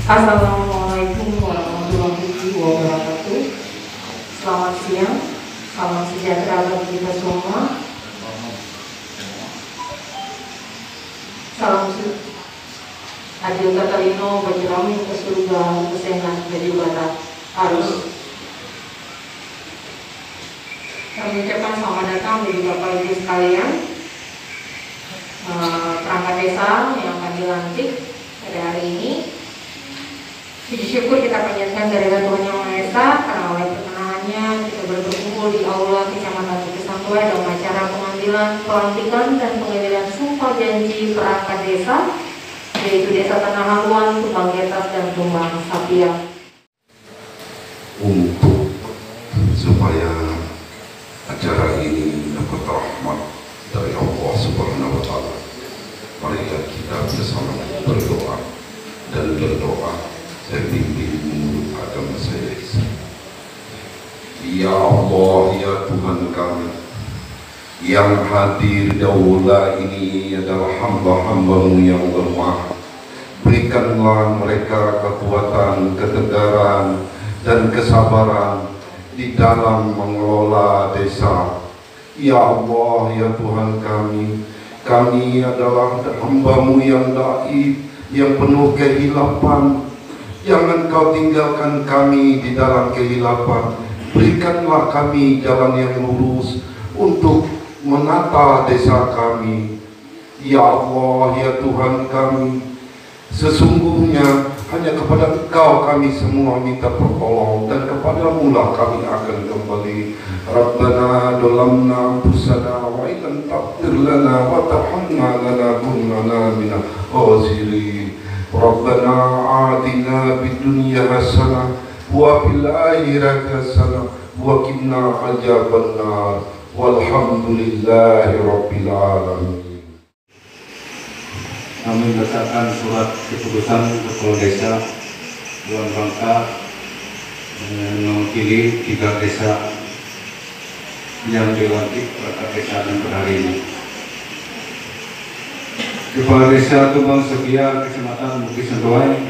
Assalamualaikum warahmatullahi wabarakatuh. Selamat siang, salam sejahtera bagi kita semua. Salam Adil Katalino bagi kami ke surga, kesenangan dari barat arus. Kami ucapkan selamat datang bagi Bapak Ibu sekalian, perangkat desa yang akan dilantik pada hari ini. Puji syukur kita panjatkan dari Tuhan Yang Maha Esa karena oleh perkenanannya kita berkumpul di aula Kecamatan Bukit Santuai dalam acara pengambilan, pelantikan dan pengambilan sumpah janji perangkat desa, yaitu Desa Tanah Haluan, Tumbang Getas dan Tumbang Sapiang. Untuk supaya acara ini dapat rahmat dari Allah Subhanahu wa Ta'ala, mari kita bersama berdoa dan berdoa dan bimbing agama saya. Ya Allah, ya Tuhan kami, yang hadir di aula ini adalah hamba-hambamu yang lemah. Berikanlah mereka kekuatan, ketegaran, dan kesabaran di dalam mengelola desa. Ya Allah, ya Tuhan kami adalah hamba-Mu yang dhaif, yang penuh kehilapan. Jangan Kau tinggalkan kami di dalam kehilapan. Berikanlah kami jalan yang lurus untuk menata desa kami. Ya Allah, ya Tuhan kami, sesungguhnya hanya kepada Engkau kami semua minta pertolongan, dan kepadamu lah kami akan kembali. Rabbana dolamna anfusana wa illam taghfir lana wa tarhamna lanakunanna minal khasirin. Rabbana atina fid dunya hasanah wa fil akhirati hasanah wa qina adzabannar. Walhamdulillahi rabbil alamin. Kami membacakan surat keputusan Kepala Desa dalam rangka mewakili 3 desa yang dilantik perangkat desa dan pada hari ini. Kepala Desa Tumbang Sapiang, Kecamatan Bukit Santuai,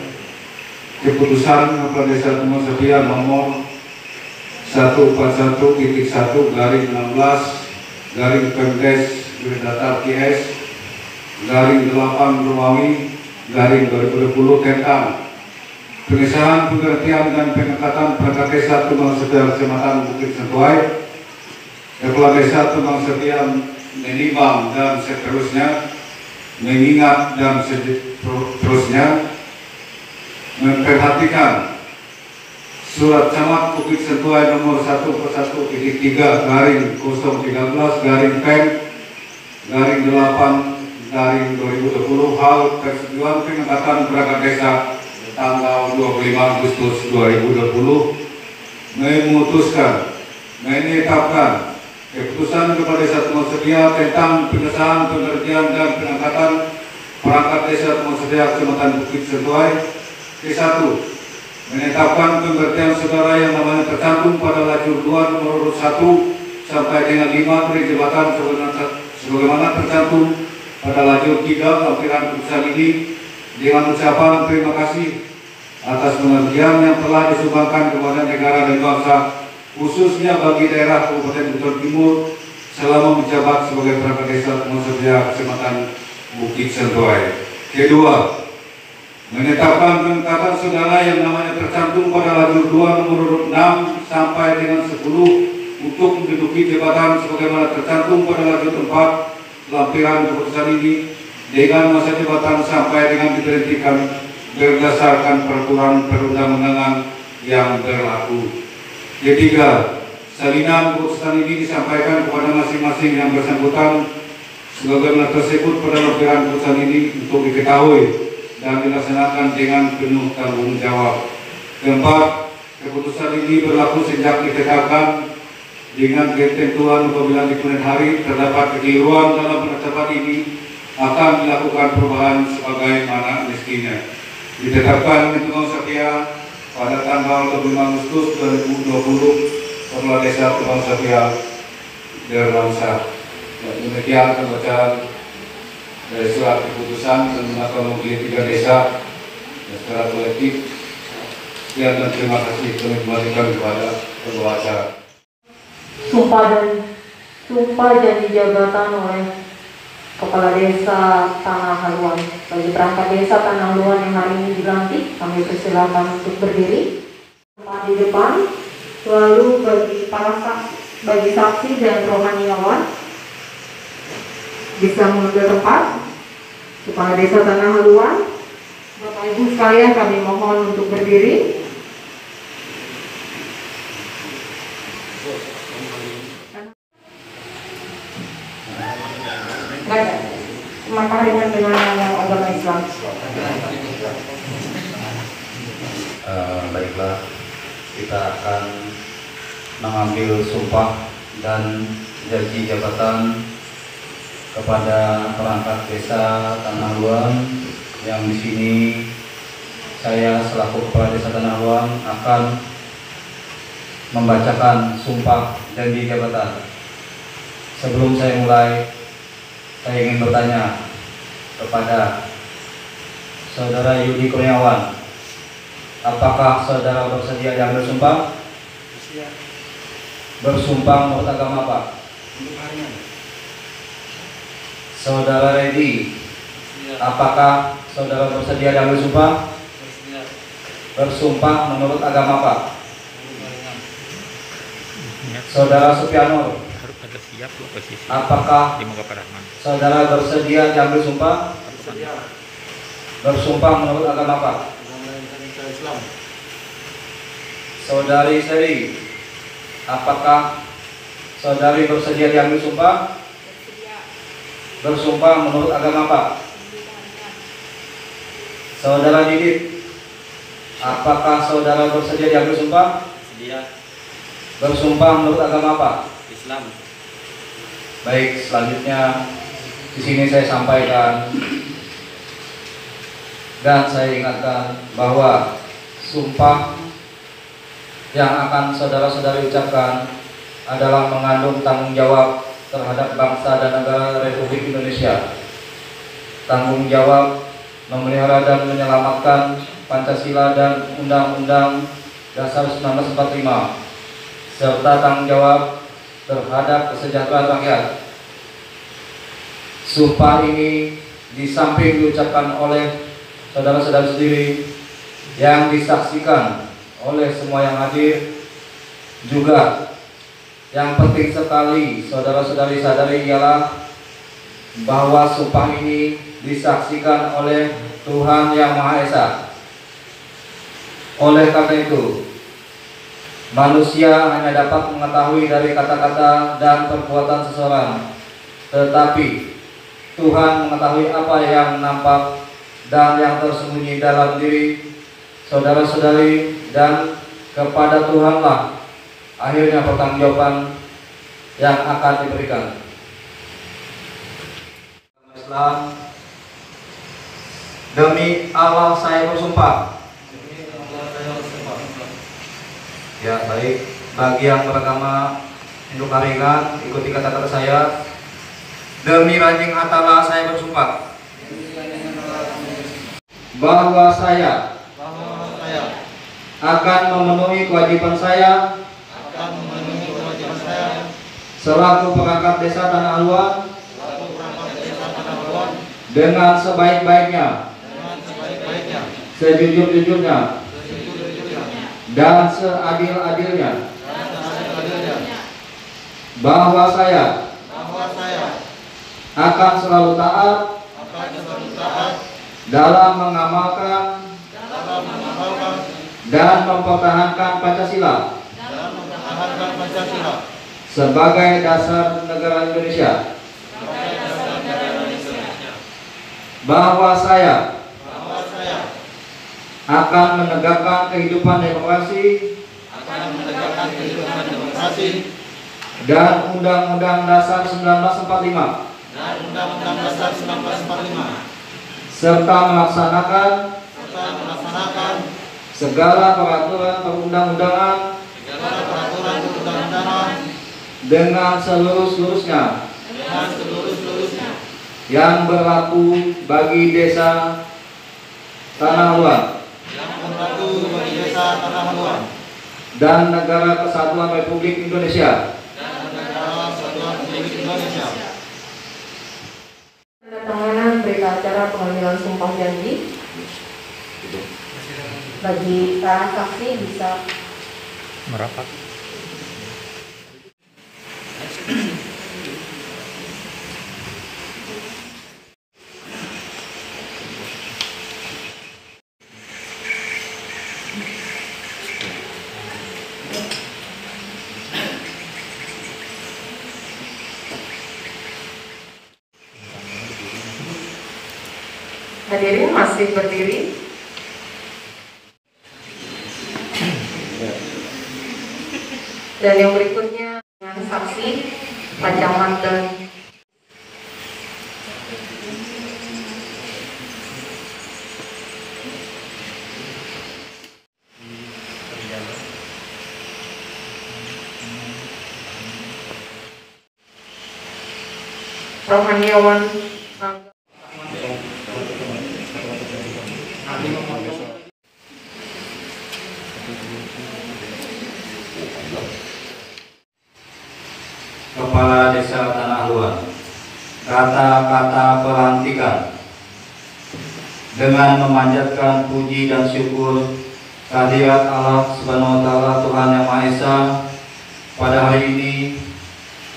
keputusan Kepala Desa Tumbang Sapiang nomor 141/16/Pemdes-Datar-KS/8 Romawi/2020 tentang pengesahan pengertian dan pengangkatan perangkat desa Tumbang Sapiang Kecamatan Bukit Santuai. Kepala Desa Tumbang Sapiang menimbang dan seterusnya, mengingat dan seterusnya, memperhatikan Surat Camat Bukit Santuai nomor 141/13/Pen/8/2020 hal persetujuan pengangkatan perangkat desa tanggal 25 Agustus 2020 memutuskan menetapkan keputusan Kepala Desa Tumbang Sapiang tentang pengesahan pengertian dan pengangkatan perangkat desa Tumbang Sapiang Kecamatan Bukit Santuai. Ke-1, menetapkan pengertian saudara yang namanya tercantum pada lajur 2 nomor 1 sampai dengan 5 dari jabatan sebagaimana tercantum pada lajur 3 lampiran putusan ini, dengan ucapan terima kasih atas pengertian yang telah disumbangkan kepada negara dan bangsa, khususnya bagi daerah Kabupaten Buton Timur selama menjabat sebagai perangkat desa Tumbang Sapiang Kecamatan Bukit Santuai. Kedua, menetapkan pengangkatan saudara yang namanya tercantum pada lajur 2 nomor 6 sampai dengan 10 untuk menduduki jabatan sebagaimana tercantum pada lajur 4 lampiran keputusan ini, dengan masa jabatan sampai dengan diberhentikan berdasarkan peraturan perundang-undangan yang berlaku. Ketiga, salinan keputusan ini disampaikan kepada masing-masing yang bersangkutan sebagaimana tersebut pada lampiran keputusan ini untuk diketahui dan dilaksanakan dengan penuh tanggung jawab. Keempat, keputusan ini berlaku sejak ditetapkan dengan ketentuan apabila di kemudian hari terdapat kekeliruan dalam penetapan ini akan dilakukan perubahan sebagaimana mestinya. Ditetapkan di Tumbang Sapiang pada tanggal 25 Agustus 2020, Kepala Desa Tumbang Sapiang berlangsung. Demikian pembacaan dari surat keputusan tentang mewakili 3 desa Dan secara kolektif, sekian dan terima kasih kami kembalikan kepada kedua acara. Sumpah janji jabatan oleh Kepala Desa Tanah Haluan. Bagi perangkat desa Tanah Haluan yang hari ini dilantik, kami persilakan untuk berdiri di depan. Lalu bagi saksi dan rohaniawan bisa mengambil tempat. Kepala Desa Tanah Haluan, Bapak Ibu sekalian, kami mohon untuk berdiri. Makanan dengan agama Islam. Baiklah, kita akan mengambil sumpah dan janji jabatan kepada perangkat desa Tanah Haluan yang di sini saya selaku kepala desa Tanah Haluan akan membacakan sumpah janji jabatan. Sebelum saya mulai, saya ingin bertanya kepada Saudara Yudi Kurniawan, apakah saudara bersedia diambil sumpah? Bersumpah menurut agama apa? Saudara Redi, apakah saudara bersedia diambil sumpah? Bersumpah menurut agama apa? Saudara Supianur, apakah saudara bersedia diambil sumpah? Bersumpah menurut agama apa? Saudari Seri, apakah saudari bersedia diambil sumpah? Bersumpah menurut agama apa? Saudara Didit, apakah saudara bersedia diambil sumpah? Bersumpah menurut agama apa? Islam. Baik, selanjutnya di sini saya sampaikan dan saya ingatkan bahwa sumpah yang akan saudara-saudari ucapkan adalah mengandung tanggung jawab terhadap bangsa dan negara Republik Indonesia. Tanggung jawab memelihara dan menyelamatkan Pancasila dan Undang-Undang Dasar 1945, serta tanggung jawab terhadap kesejahteraan rakyat. Sumpah ini di samping diucapkan oleh saudara-saudara sendiri yang disaksikan oleh semua yang hadir, juga yang penting sekali saudara-saudari sadari ialah bahwa sumpah ini disaksikan oleh Tuhan Yang Maha Esa. Oleh karena itu, manusia hanya dapat mengetahui dari kata-kata dan perbuatan seseorang, tetapi Tuhan mengetahui apa yang nampak dan yang tersembunyi dalam diri saudara-saudari, dan kepada Tuhanlah akhirnya pertanggungjawaban yang akan diberikan. Islam, demi Allah saya bersumpah. Ya, baik. Bagi yang beragama Hindu Karingan, ikuti kata-kata saya. Demi Ranjing Hatala saya bersumpah bahwa saya akan memenuhi kewajiban saya selaku perangkat desa Tanah Haluan dengan sebaik-baiknya, sejujur-jujurnya, dan seadil-adilnya, bahwa saya akan selalu taat dalam mengamalkan dan mempertahankan Pancasila sebagai dasar negara Indonesia, bahwa saya akan menegakkan kehidupan demokrasi dan Undang-Undang Dasar 1945 serta melaksanakan segala peraturan perundang-undangan dengan seluruh-seluruhnya yang berlaku bagi desa Tanah Haluan, dan Negara Kesatuan Republik Indonesia. Penandatanganan berita acara pengambilan sumpah janji. Bagi para saksi bisa merapat. hadirin masih berdiri. Dan yang berikutnya dengan saksi Pak Camat dan Rohaniawan Kepala Desa Tanah Luar. Kata-kata pelantikan dengan memanjatkan puji dan syukur kehadirat Allah Subhanahu wa Ta'ala Tuhan Yang Maha Esa pada hari ini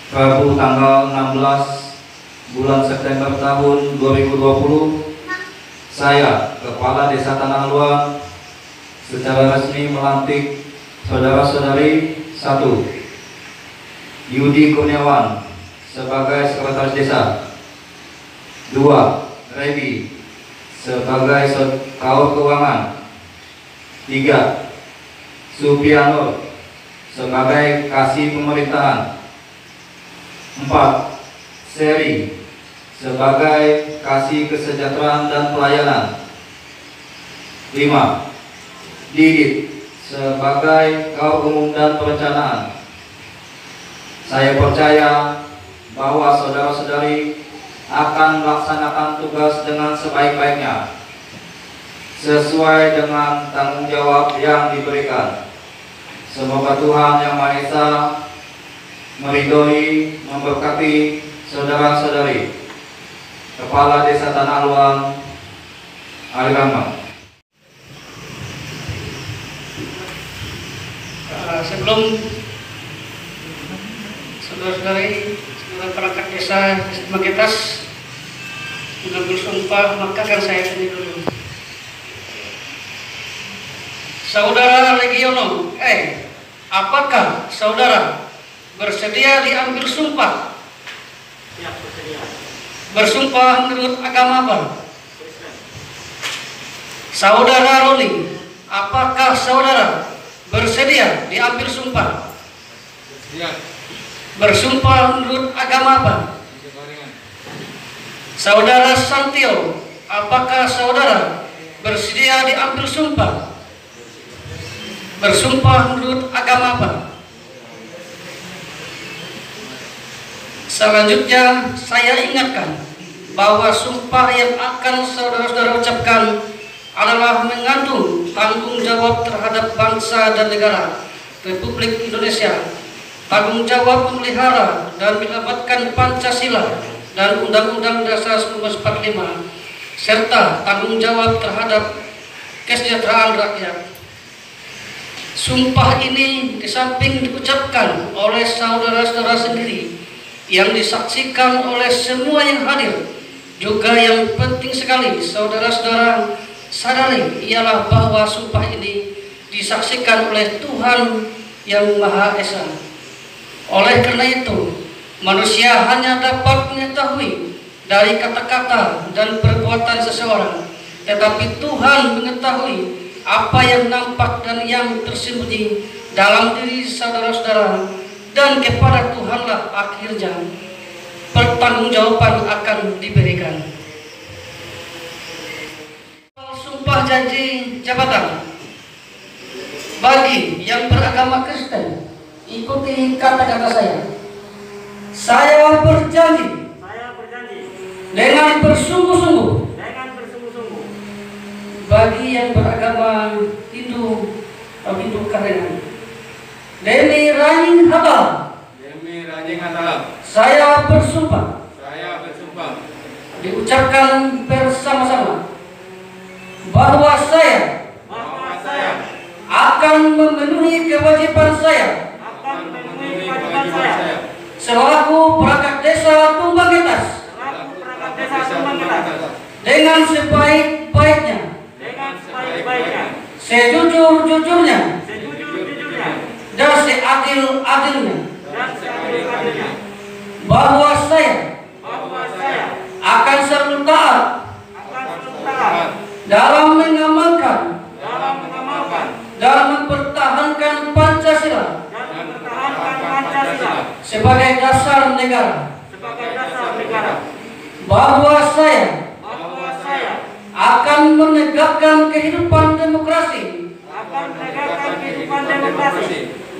Rabu tanggal 16 bulan September tahun 2020, saya Kepala Desa Tanah Luar secara resmi melantik saudara-saudari: 1. Yudi Kurniawan sebagai Sekretaris Desa. 2. Revi sebagai Kaur Keuangan. 3. Supianur sebagai Kasih Pemerintahan. 4. Seri sebagai Kasih Kesejahteraan dan Pelayanan. 5. Didit sebagai Kaur Umum dan Perencanaan. Saya percaya bahwa saudara-saudari akan melaksanakan tugas dengan sebaik-baiknya sesuai dengan tanggung jawab yang diberikan. Semoga Tuhan Yang Maha Esa meridhoi, memberkati saudara-saudari. Kepala Desa Tanah Luar, Ali Rahman. Sebelum saudara-saudari, saudara perangkat desa Magetas mengambil sumpah, maka akan saya tanya dulu. Saudara Legiono, apakah saudara bersedia diambil sumpah? Ya, bersedia. Bersumpah menurut agama apa? Saudara Roni, apakah saudara bersedia diambil sumpah? Bersedia. Bersumpah menurut agama apa? Saudara Santio, apakah saudara bersedia diambil sumpah? Bersumpah menurut agama apa? Selanjutnya saya ingatkan bahwa sumpah yang akan saudara-saudara ucapkan adalah mengandung tanggung jawab terhadap bangsa dan negara Republik Indonesia, tanggung jawab memelihara dan melabatkan Pancasila dan Undang-Undang Dasar 1945, serta tanggung jawab terhadap kesejahteraan rakyat. Sumpah ini di samping diucapkan oleh saudara-saudara sendiri, yang disaksikan oleh semua yang hadir, juga yang penting sekali saudara-saudara sadari ialah bahwa sumpah ini disaksikan oleh Tuhan Yang Maha Esa. Oleh karena itu, manusia hanya dapat mengetahui dari kata-kata dan perbuatan seseorang, tetapi Tuhan mengetahui apa yang nampak dan yang tersembunyi dalam diri saudara-saudara, dan kepada Tuhanlah akhirnya pertanggungjawaban akan diberikan. Sumpah janji jabatan. Bagi yang beragama Kristen, ikuti kata-kata saya. Saya berjanji. Saya berjanji Dengan bersungguh-sungguh. dengan bersungguh-sungguh. Bagi yang beragama Hindu, Pintu karenan. Demi Rajin Hatalam. Demi Rajin Hatalam. Saya bersumpah. Saya bersumpah. Diucapkan bersama-sama bahwa saya akan memenuhi kewajiban saya selaku perangkat desa Tumbanggetas dengan sebaik-baiknya, sejujur-jujurnya, dan seadil-adilnya, bahwa saya akan selalu taat dalam mengamalkan dan mempertahankan Pancasila sebagai dasar negara, bahwa saya akan menegakkan kehidupan demokrasi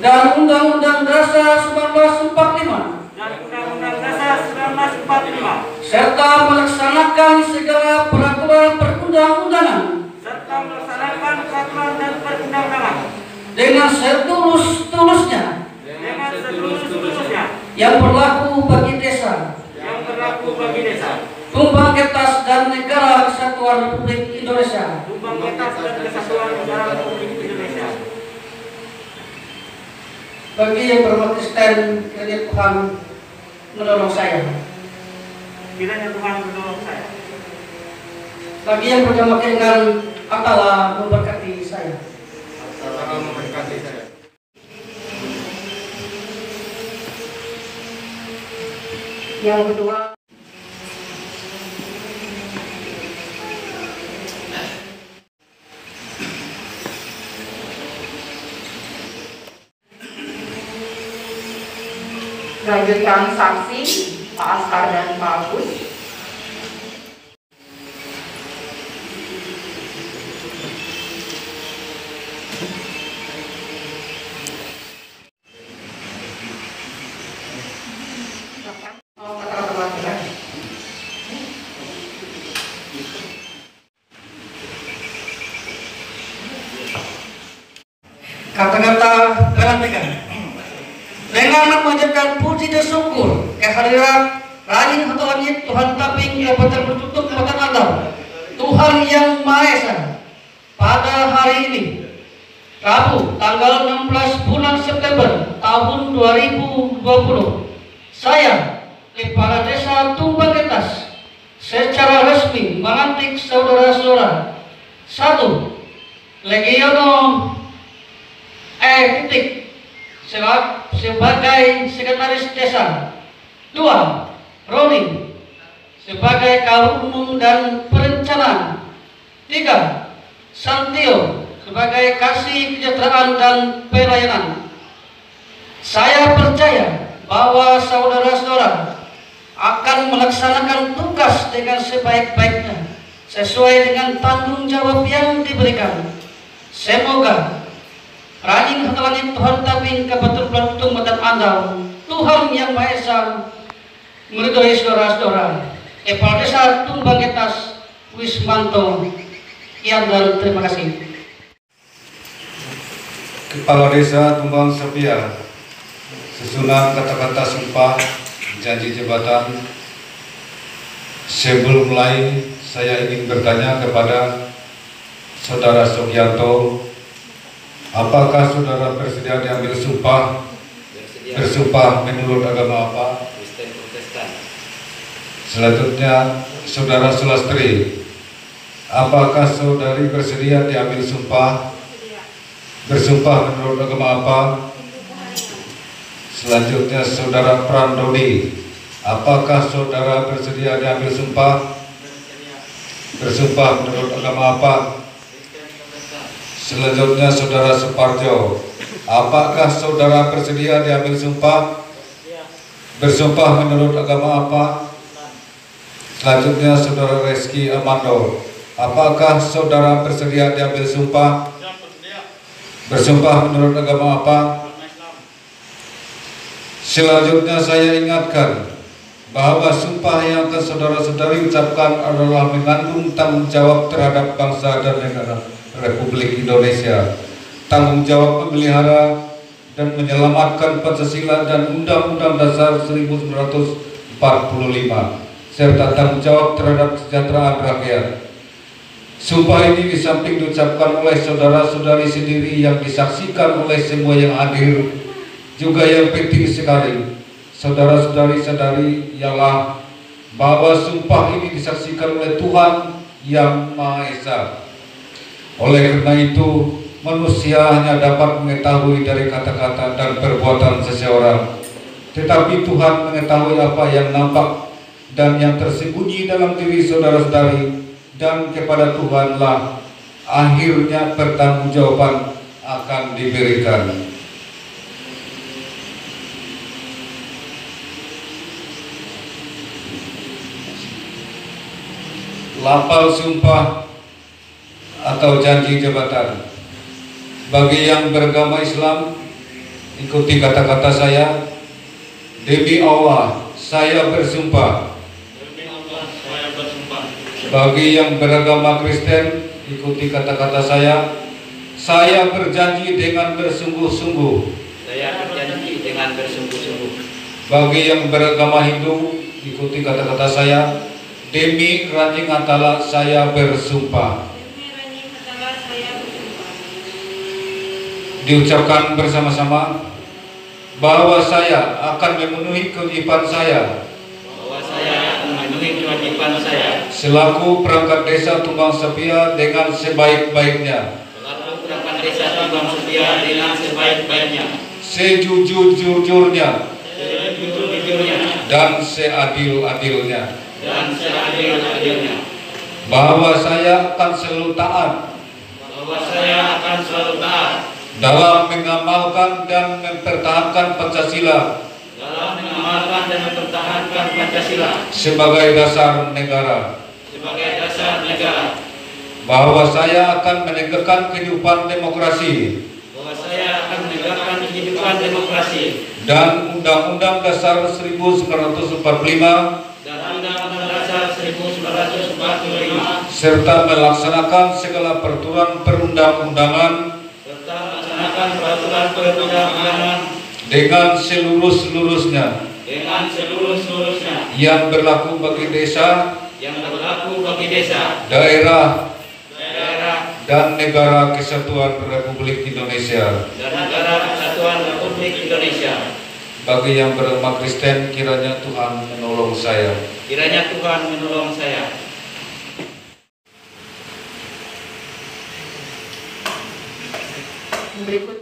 dan Undang-Undang Dasar 1945 serta melaksanakan segala peraturan perundang-undangan dengan setulus-tulusnya yang berlaku bagi desa Tumbanggetas dan Negara Kesatuan Republik Indonesia. Bagi yang beragama Kristen, kiranya Tuhan menolong saya. Bagi yang beragama Kristen, Allah memberkati saya. Yang kedua, lanjutkan saksi Pak Askar dan Pak Agus. Kata-kata pelantikan dengan memanjatkan puji dan syukur kehadiran Rajin Hatalam Tuhan Taping yang bertutup mata Anda, Tuhan yang Maha Esa, pada hari ini Rabu tanggal 16 bulan September tahun 2020, saya Kepala Desa Tumbanggetas secara resmi melantik saudara-saudara: 1. Legiono sebagai sekretaris desa, 2. Roni sebagai Kepala Umum dan Perencanaan, 3. Santio sebagai Kasih Kesejahteraan dan Pelayanan. Saya percaya bahwa saudara-saudara akan melaksanakan tugas dengan sebaik-baiknya sesuai dengan tanggung jawab yang diberikan. Semoga Rajin Hatalam Tuhan Taping kebetulan untuk matan Anda, Tuhan yang Maha Esa, meridhoi saudara-saudara. Kepala Desa Tumbanggetas Wismanto. Sekian dan terima kasih. Kepala Desa Tumbang Sepia, susunan kata-kata sumpah janji jabatan. Sebelum mulai, saya ingin bertanya kepada Saudara Sugianto, apakah saudara bersedia diambil sumpah? Bersumpah menurut agama apa? Kristen Protestan. Selanjutnya, Saudara Sulastri, apakah saudari bersedia diambil sumpah? Bersumpah menurut agama apa? Selanjutnya, Saudara Prandodi, apakah saudara bersedia diambil sumpah? Bersumpah menurut agama apa? Selanjutnya, Saudara Suparjo, apakah saudara bersedia diambil sumpah? Bersumpah menurut agama apa? Selanjutnya, Saudara Reski Armando, apakah saudara bersedia diambil sumpah? Bersumpah menurut agama apa? Selanjutnya, saya ingatkan bahwa sumpah yang akan saudara-saudari ucapkan adalah mengandung tanggung jawab terhadap bangsa dan negara Republik Indonesia. tanggung jawab memelihara dan menyelamatkan Pancasila dan Undang-Undang Dasar 1945 serta tanggung jawab terhadap kesejahteraan rakyat. Sumpah ini di samping diucapkan oleh saudara-saudari sendiri yang disaksikan oleh semua yang hadir, juga yang penting sekali, saudara-saudari ialah bahwa sumpah ini disaksikan oleh Tuhan Yang Maha Esa. Oleh karena itu, manusia hanya dapat mengetahui dari kata-kata dan perbuatan seseorang, tetapi Tuhan mengetahui apa yang nampak dan yang tersembunyi dalam diri saudara-saudari, dan kepada Tuhanlah akhirnya pertanggungjawaban akan diberikan. Lafal sumpah atau janji jabatan. Bagi yang beragama Islam, ikuti kata-kata saya. Demi Allah, saya bersumpah. Demi Allah, saya bersumpah. Bagi yang beragama Kristen, ikuti kata-kata saya. Saya berjanji dengan bersungguh-sungguh. Saya berjanji dengan bersungguh-sungguh. Bagi yang beragama Hindu, ikuti kata-kata saya. Demi Ranjing Atala, saya bersumpah. Diucapkan bersama-sama bahwa saya akan memenuhi kewajiban saya selaku perangkat desa Tumbang Sepia dengan sebaik-baiknya, sejujur-jujurnya, dan seadil-adilnya, bahwa saya akan selalu taat dalam mengamalkan dan mempertahankan Pancasila sebagai dasar negara, bahwa saya akan menegakkan kehidupan demokrasi dan Undang-Undang Dasar 1945 serta melaksanakan segala peraturan perundang-undangan dengan seluruh-seluruhnya yang berlaku bagi desa, daerah, dan negara kesatuan Republik Indonesia. Bagi yang beragama Kristen, kiranya Tuhan menolong saya. Berikut.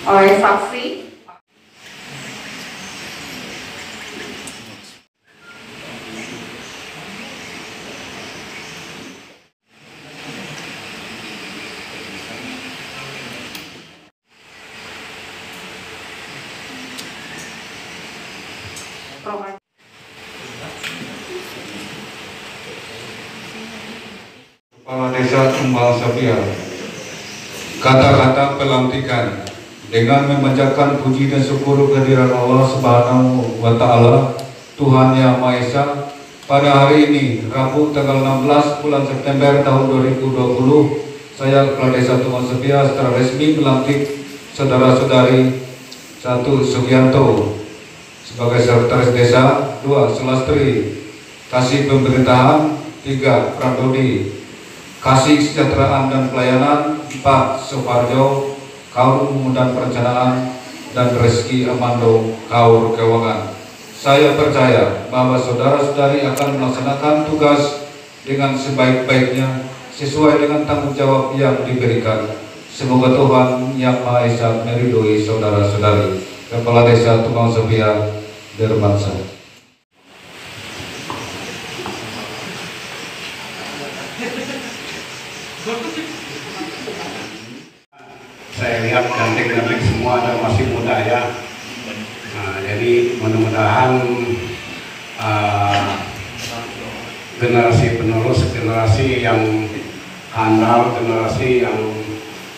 Oleh saksi Kepala Desa Tumbang Sepia, kata-kata pelantikan dengan memanjatkan puji dan syukur kehadiran Allah Subhanahu wa Ta'ala, Tuhan Yang Maha Esa. Pada hari ini, Rabu tanggal 16 bulan September tahun 2020, saya Kepala Desa Tumbang Sepia secara resmi melantik saudara-saudari: 1. Sugianto sebagai sekretaris desa, 2. Sulastri Kasih Pemerintahan, 3. Prandodi Kasih Kesejahteraan dan Pelayanan, 4. Suparjo Kaur Umum dan Perencanaan, dan Reski Amando Kaur Keuangan. Saya percaya bahwa saudara-saudari akan melaksanakan tugas dengan sebaik-baiknya sesuai dengan tanggung jawab yang diberikan. Semoga Tuhan Yang Maha Esa meridhoi saudara-saudari. Kepala Desa Tumbang Sepia, Dermansa. saya lihat ganteng-ganteng semua dan masih muda ya. Nah, jadi mudah-mudahan generasi penerus, generasi yang handal, generasi yang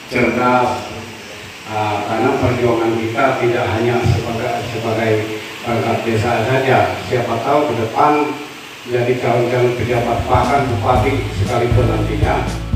cerdas, karena perjuangan kita tidak hanya sebagai perangkat desa saja. Siapa tahu ke depan jadi calon-calon pejabat, bahkan bupati sekalipun nantinya.